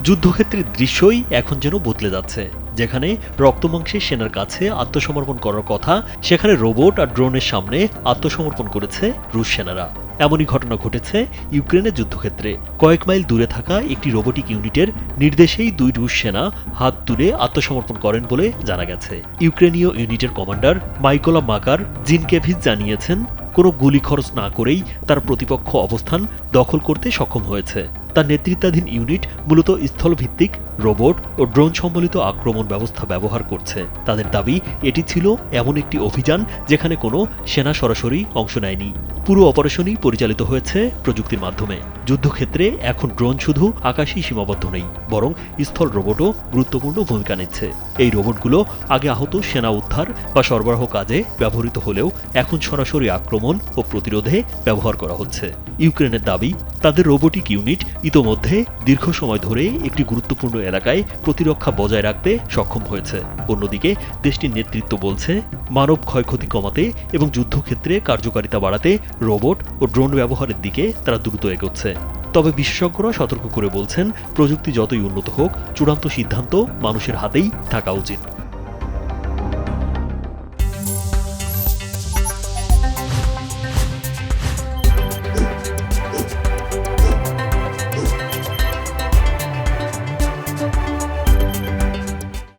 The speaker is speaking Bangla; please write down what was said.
যুদ্ধক্ষেত্রের দৃশ্যই এখন যেন বদলে যাচ্ছে। যেখানে রক্তমাংসের সেনার কাছে আত্মসমর্পণ করার কথা, সেখানে রোবট আর ড্রোনের সামনে আত্মসমর্পণ করেছে রুশ সেনারা। এমনই ঘটনা ঘটেছে ইউক্রেনের যুদ্ধক্ষেত্রে। কয়েক মাইল দূরে থাকা একটি রোবোটিক ইউনিটের নির্দেশেই দুই রুশ সেনা হাত তুলে আত্মসমর্পণ করেন বলে জানা গেছে। ইউক্রেনীয় ইউনিটের কমান্ডার মাইকোলা মাকার জিনকেভিচ জানিয়েছেন, কোনো গুলি খরচ না করেই তার প্রতিপক্ষ অবস্থান দখল করতে সক্ষম হয়েছে। তার নেতৃত্বাধীন ইউনিট মূলত স্থলভিত্তিক রোবট ও ড্রোন সম্বলিত আক্রমণ ব্যবস্থা ব্যবহার করছে। তাদের দাবি, এটি ছিল এমন একটি অভিযান যেখানে কোনো সেনা সরাসরি অংশ নেয়নি। পুরো অপারেশনই পরিচালিত হয়েছে প্রযুক্তির মাধ্যমে। যুদ্ধক্ষেত্রে এখন ড্রোন শুধু আকাশেই সীমাবদ্ধ নেই, বরং স্থল রোবটও গুরুত্বপূর্ণ ভূমিকা নিচ্ছে। এই রোবটগুলো আগে আহত সেনা উদ্ধার বা সরবরাহ কাজে ব্যবহৃত হলেও এখন সরাসরি আক্রমণ ও প্রতিরোধে ব্যবহার করা হচ্ছে। ইউক্রেনের দাবি, তাদের রোবোটিক ইউনিট ইতোমধ্যে দীর্ঘ সময় ধরে একটি গুরুত্বপূর্ণ এলাকায় প্রতিরক্ষা বজায় রাখতে সক্ষম হয়েছে। অন্যদিকে দেশটির নেতৃত্ব বলছে, মানব ক্ষয়ক্ষতি কমাতে এবং যুদ্ধক্ষেত্রে কার্যকারিতা বাড়াতে রোবট ও ড্রোন ব্যবহারের দিকে তারা দ্রুত এগোচ্ছে। তবে বিশেষজ্ঞরা সতর্ক করে বলছেন, প্রযুক্তি যতই উন্নত হোক, চূড়ান্ত সিদ্ধান্ত মানুষের হাতেই থাকা উচিত।